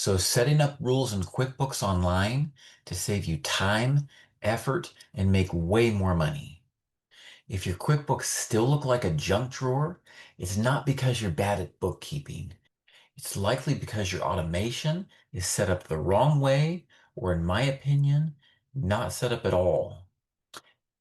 So setting up rules in QuickBooks Online to save you time, effort, and make way more money. If your QuickBooks still look like a junk drawer, it's not because you're bad at bookkeeping. It's likely because your automation is set up the wrong way, or in my opinion, not set up at all.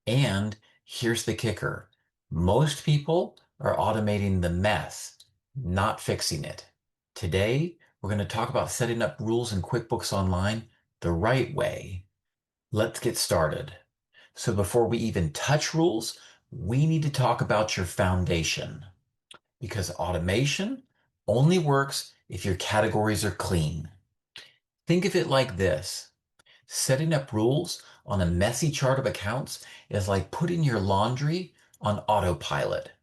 And here's the kicker. Most people are automating the mess, not fixing it. Today, we're going to talk about setting up rules in QuickBooks Online the right way. Let's get started. So before we even touch rules, we need to talk about your foundation, because automation only works if your categories are clean. Think of it like this. Setting up rules on a messy chart of accounts is like putting your laundry on autopilot.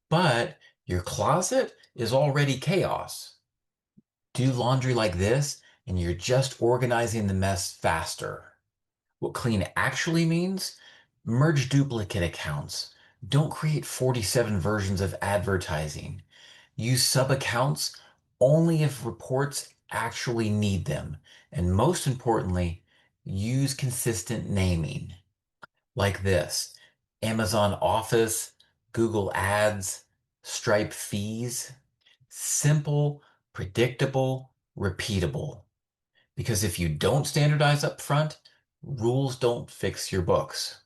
But your closet is already chaos. Do laundry like this, and you're just organizing the mess faster. What clean actually means? Merge duplicate accounts. Don't create 47 versions of advertising. Use sub-accounts only if reports actually need them. And most importantly, use consistent naming. Like this: Amazon Office, Google Ads, Stripe fees. Simple, predictable, repeatable. Because if you don't standardize up front, rules don't fix your books.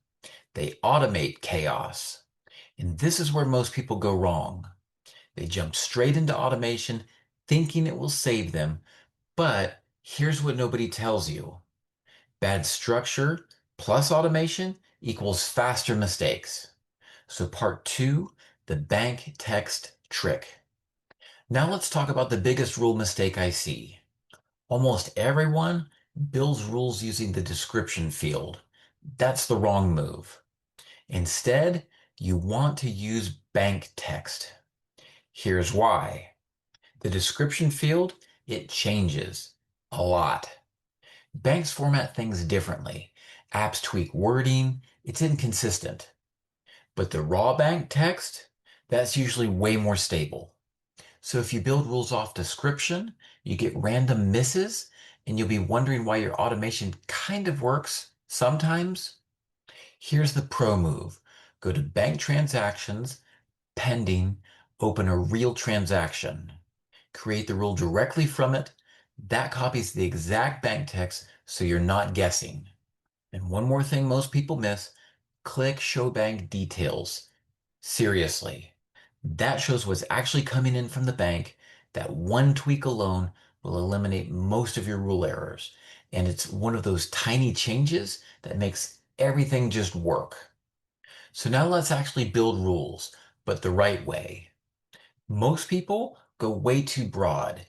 They automate chaos. And this is where most people go wrong. They jump straight into automation thinking it will save them, but here's what nobody tells you. Bad structure plus automation equals faster mistakes. So part 2, the bank text trick. Now let's talk about the biggest rule mistake I see. Almost everyone builds rules using the description field. That's the wrong move. Instead, you want to use bank text. Here's why. The description field, it changes a lot. Banks format things differently. Apps tweak wording. It's inconsistent. But the raw bank text, that's usually way more stable. So if you build rules off description, you get random misses, and you'll be wondering why your automation kind of works sometimes. Here's the pro move. Go to Bank Transactions, Pending, open a real transaction. Create the rule directly from it. That copies the exact bank text so you're not guessing. And one more thing most people miss, click Show Bank Details. Seriously, that shows what's actually coming in from the bank. That one tweak alone will eliminate most of your rule errors. And it's one of those tiny changes that makes everything just work. So now let's actually build rules, but the right way. Most people go way too broad.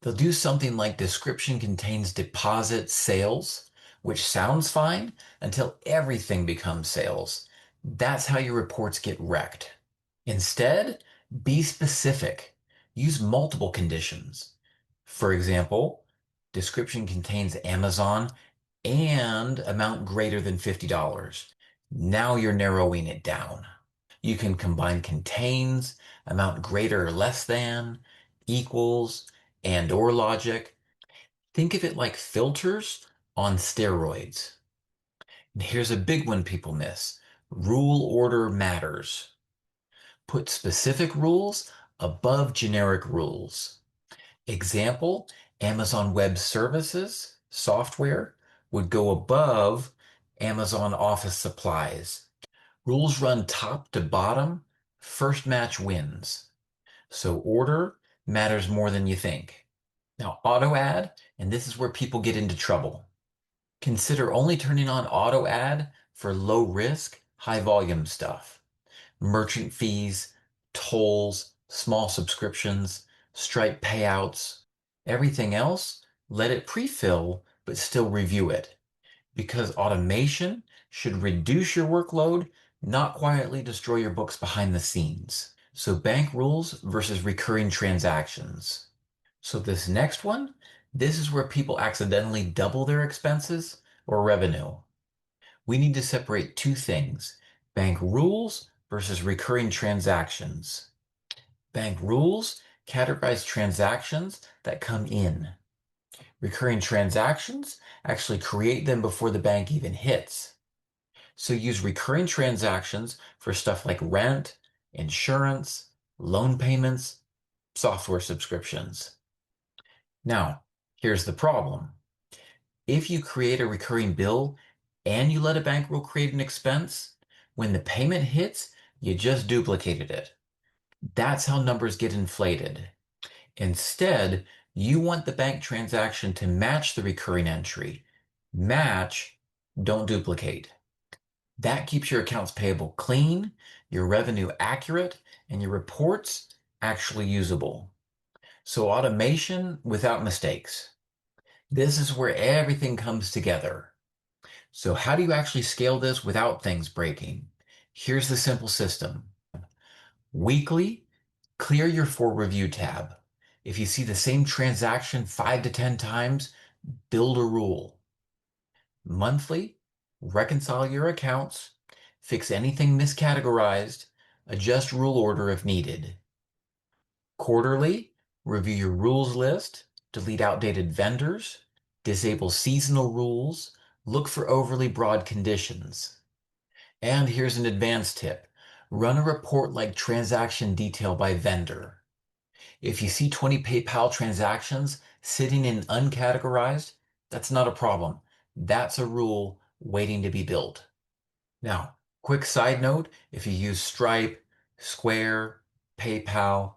They'll do something like description contains deposit sales, which sounds fine until everything becomes sales. That's how your reports get wrecked. Instead, be specific. Use multiple conditions. For example, description contains Amazon and amount greater than $50. Now you're narrowing it down. You can combine contains, amount greater or less than, equals, and or logic. Think of it like filters on steroids. And here's a big one people miss. Rule order matters. Put specific rules above generic rules. Example, Amazon Web Services software would go above Amazon Office Supplies. Rules run top to bottom. First match wins. So order matters more than you think. Now, auto add, and this is where people get into trouble. Consider only turning on auto add for low risk, high volume stuff. Merchant fees, tolls, small subscriptions, Stripe payouts. Everything else, let it pre-fill, but still review it. Because automation should reduce your workload, not quietly destroy your books behind the scenes. So bank rules versus recurring transactions. So this next one, this is where people accidentally double their expenses or revenue. We need to separate two things: bank rules versus recurring transactions. Bank rules categorize transactions that come in. Recurring transactions actually create them before the bank even hits. So use recurring transactions for stuff like rent, insurance, loan payments, software subscriptions. Now, here's the problem. If you create a recurring bill and you let a bankroll create an expense, when the payment hits, you just duplicated it. That's how numbers get inflated. Instead, you want the bank transaction to match the recurring entry. Match, don't duplicate. That keeps your accounts payable clean, your revenue accurate, and your reports actually usable. So automation without mistakes. This is where everything comes together. So how do you actually scale this without things breaking? Here's the simple system. Weekly, clear your For Review tab. If you see the same transaction 5 to 10 times, build a rule. Monthly, reconcile your accounts, fix anything miscategorized, adjust rule order if needed. Quarterly, review your rules list, delete outdated vendors, disable seasonal rules, look for overly broad conditions. And here's an advanced tip. Run a report like transaction detail by vendor. If you see 20 PayPal transactions sitting in uncategorized, that's not a problem. That's a rule waiting to be built. Now, quick side note, if you use Stripe, Square, PayPal,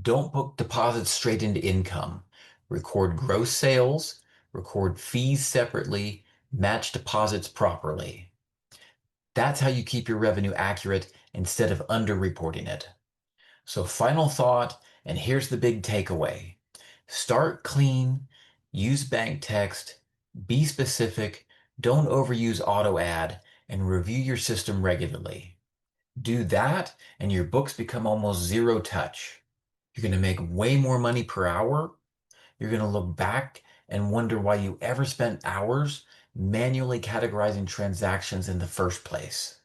don't book deposits straight into income. Record gross sales, record fees separately, match deposits properly. That's how you keep your revenue accurate instead of underreporting it. So final thought, and here's the big takeaway. Start clean, use bank text, be specific, don't overuse auto add, and review your system regularly. Do that, and your books become almost zero touch. You're going to make way more money per hour. You're going to look back and wonder why you ever spent hours manually categorizing transactions in the first place.